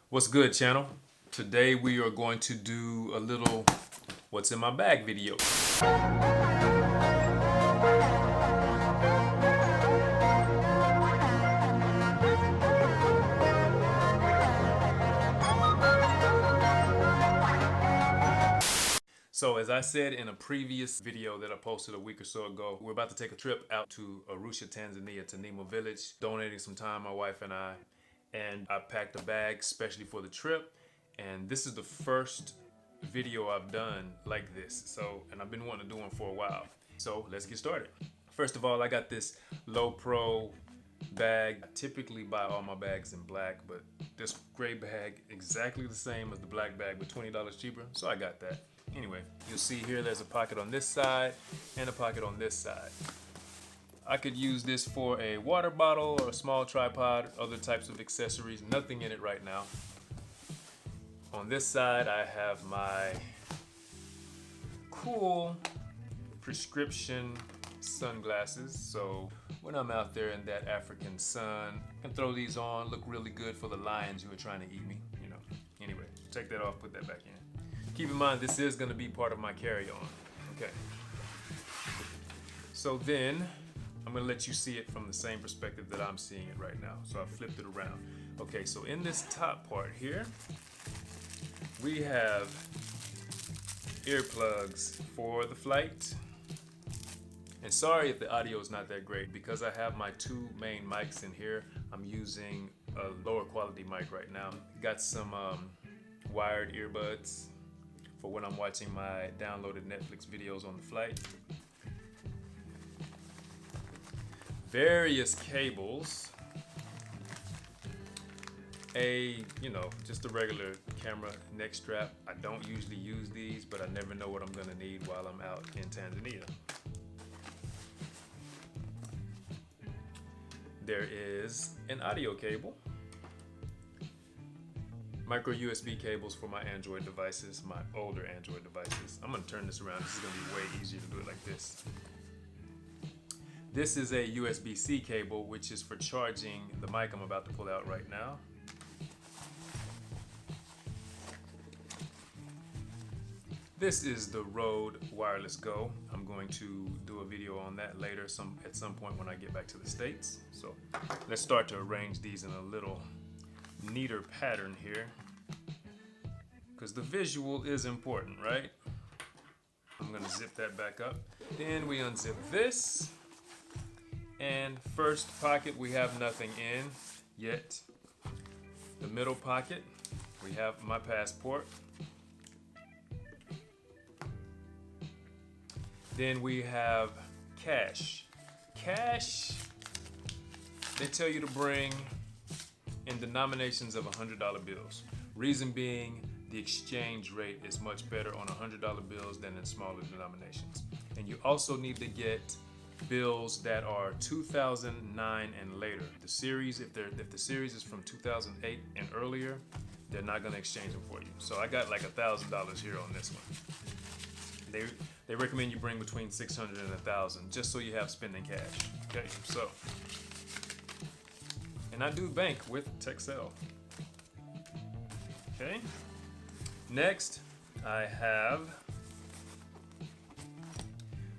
What's good, channel? Today we are going to do a little what's in my bag video. So as I said in a previous video that I posted a week or so ago, we're about to take a trip out to Arusha, Tanzania, to Nemo Village, donating some time, my wife and I packed a bag specially for the trip. And this is the first video I've done like this. And I've been wanting to do one for a while. So let's get started. First of all, I got this low pro bag. I typically buy all my bags in black, but this gray bag exactly the same as the black bag, but $20 cheaper. So I got that. Anyway, you'll see here there's a pocket on this side and a pocket on this side. I could use this for a water bottle or a small tripod, other types of accessories, nothing in it right now. On this side, I have my cool prescription sunglasses. So when I'm out there in that African sun, I can throw these on, look really good for the lions who are trying to eat me, you know. Anyway, take that off, put that back in. Keep in mind, this is gonna be part of my carry-on, okay? So then, I'm gonna let you see it from the same perspective that I'm seeing it right now. So I flipped it around. Okay, so in this top part here, we have earplugs for the flight. And sorry if the audio is not that great, because I have my two main mics in here. I'm using a lower quality mic right now. Got some wired earbuds for when I'm watching my downloaded Netflix videos on the flight. Various cables, just a regular camera neck strap. I don't usually use these, but I never know what I'm gonna need while I'm out in Tanzania. There is an audio cable, micro USB cables for my Android devices, my older Android devices. I'm gonna turn this around. This is gonna be way easier to do it like this. This is a USB-C cable, which is for charging the mic I'm about to pull out right now. This is the Rode Wireless Go. I'm going to do a video on that later at some point when I get back to the States. So let's start to arrange these in a little neater pattern here, because the visual is important, right? I'm gonna zip that back up. Then we unzip this. And first pocket, we have nothing in yet. The middle pocket, we have my passport. Then we have cash. Cash, they tell you to bring in denominations of $100 bills. Reason being, the exchange rate is much better on $100 bills than in smaller denominations. And you also need to get bills that are 2009 and later. The series, if the series is from 2008 and earlier, they're not gonna exchange them for you. So I got like $1,000 here on this one. They recommend you bring between 600 and 1,000 just so you have spending cash. Okay, so, and I do bank with Texel. Okay, next I have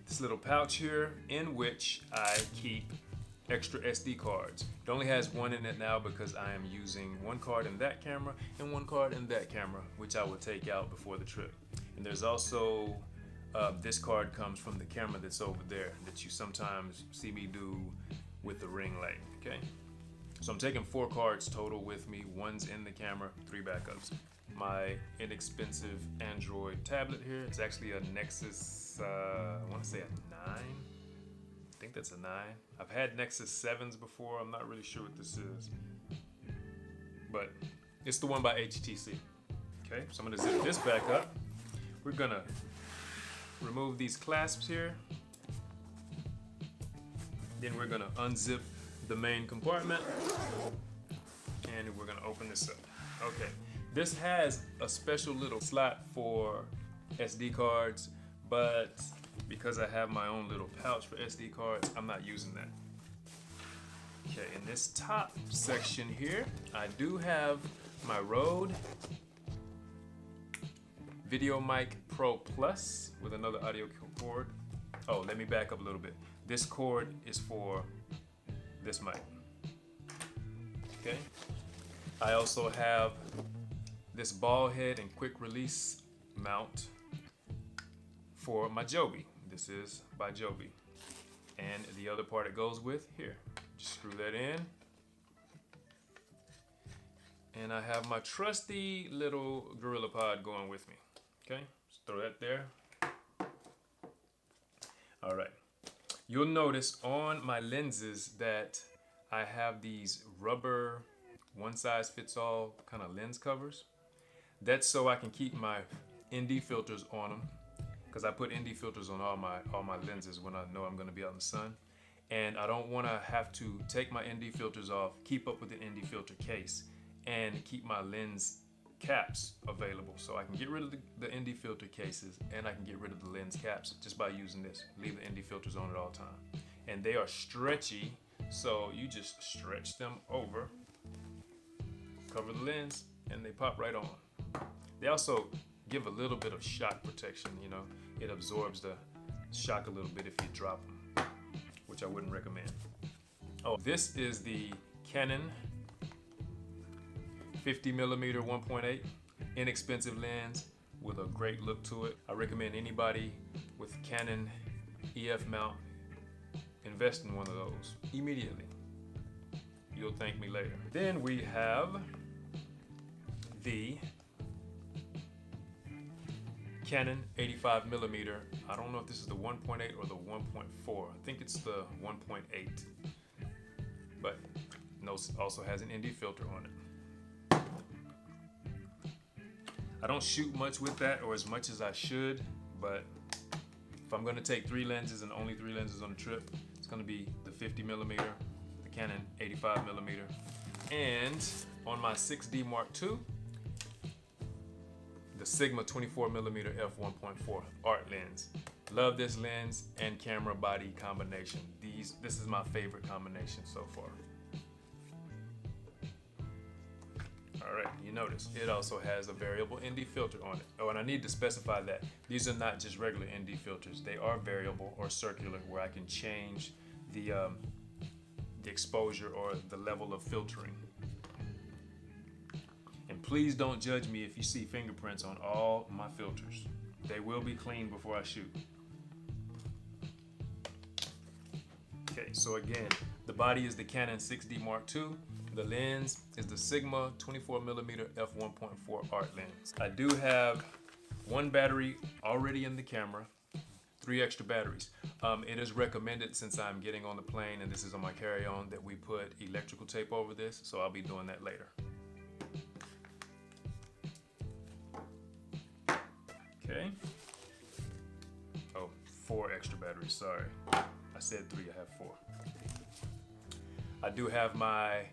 this little pouch here in which I keep extra SD cards. It only has one in it now because I am using one card in that camera and one card in that camera, which I will take out before the trip. And there's also, this card comes from the camera that's over there that you sometimes see me do with the ring light, okay? So I'm taking 4 cards total with me. One's in the camera, 3 backups. My inexpensive Android tablet here. It's actually a Nexus, I want to say a 9. I think that's a 9. I've had Nexus 7s before. I'm not really sure what this is. But it's the one by HTC. Okay, so I'm going to zip this back up. We're going to remove these clasps here. Then we're going to unzip the main compartment. And we're going to open this up. Okay. This has a special little slot for SD cards, but because I have my own little pouch for SD cards, I'm not using that. Okay, in this top section here, I do have my Rode Videomic Pro Plus with another audio cord. Oh, let me back up a little bit. This cord is for this mic. Okay. I also have this ball head and quick release mount for my Joby. This is by Joby. And the other part it goes with here. Just screw that in. And I have my trusty little Gorilla Pod going with me. Okay, just throw that there. All right. You'll notice on my lenses that I have these rubber one-size-fits-all kind of lens covers. That's so I can keep my ND filters on them, because I put ND filters on all my lenses when I know I'm going to be out in the sun. And I don't want to have to take my ND filters off, keep up with the ND filter case, and keep my lens caps available. So I can get rid of the ND filter cases and I can get rid of the lens caps just by using this. Leave the ND filters on at all time. And they are stretchy, so you just stretch them over, cover the lens, and they pop right on. They also give a little bit of shock protection, you know. It absorbs the shock a little bit if you drop them, which I wouldn't recommend. Oh, this is the Canon 50mm 1.8, inexpensive lens with a great look to it. I recommend anybody with Canon EF mount invest in one of those immediately. You'll thank me later. Then we have the Canon 85mm. I don't know if this is the 1.8 or the 1.4. I think it's the 1.8, but it also has an ND filter on it. I don't shoot much with that, or as much as I should, but if I'm gonna take 3 lenses and only 3 lenses on a trip, it's gonna be the 50mm, the Canon 85mm, and on my 6D Mark II, the Sigma 24mm f1.4 art lens. Love this lens and camera body combination. This is my favorite combination so far. All right, you notice it also has a variable ND filter on it. Oh, and I need to specify that these are not just regular ND filters. They are variable or circular, where I can change the exposure or the level of filtering. And please don't judge me if you see fingerprints on all my filters. They will be cleaned before I shoot. Okay, so again, the body is the Canon 6D Mark II. The lens is the Sigma 24mm f1.4 art lens. I do have 1 battery already in the camera, 3 extra batteries. It is recommended, since I'm getting on the plane and this is on my carry-on, that we put electrical tape over this, so I'll be doing that later. Okay. Oh, 4 extra batteries, sorry. I said 3, I have 4. I do have my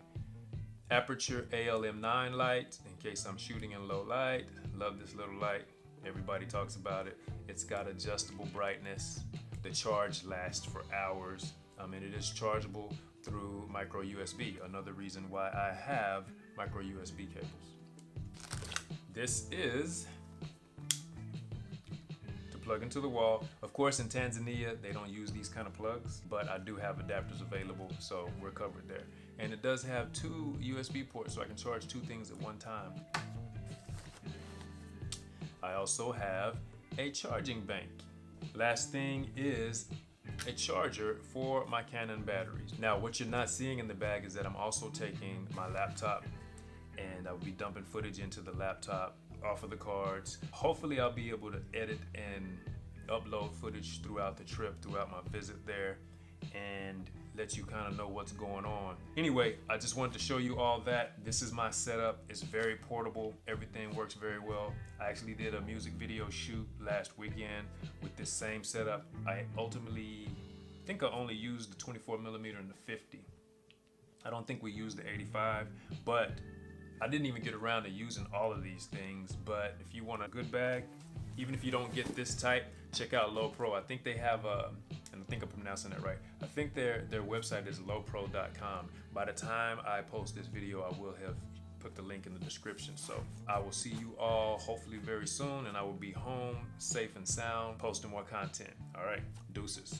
Aperture ALM9 light in case I'm shooting in low light. Love this little light. Everybody talks about it. It's got adjustable brightness. The charge lasts for hours. And it is chargeable through micro USB. Another reason why I have micro USB cables. This is to plug into the wall. Of course, in Tanzania, they don't use these kind of plugs, but I do have adapters available, so we're covered there. And it does have 2 USB ports, so I can charge 2 things at one time. I also have a charging bank. Last thing is a charger for my Canon batteries. Now, what you're not seeing in the bag is that I'm also taking my laptop, and I'll be dumping footage into the laptop off of the cards. Hopefully I'll be able to edit and upload footage throughout the trip, throughout my visit there, and let you kind of know what's going on. Anyway, I just wanted to show you all that. This is my setup. It's very portable. Everything works very well. I actually did a music video shoot last weekend with this same setup. I ultimately think I only used the 24mm and the 50. I don't think we used the 85, but I didn't even get around to using all of these things. But if you want a good bag, even if you don't get this type, check out Low Pro. I think they have and I think I'm pronouncing it right. I think their website is lowpro.com. By the time I post this video, I will have put the link in the description. So I will see you all hopefully very soon, and I will be home safe and sound, posting more content. All right, deuces.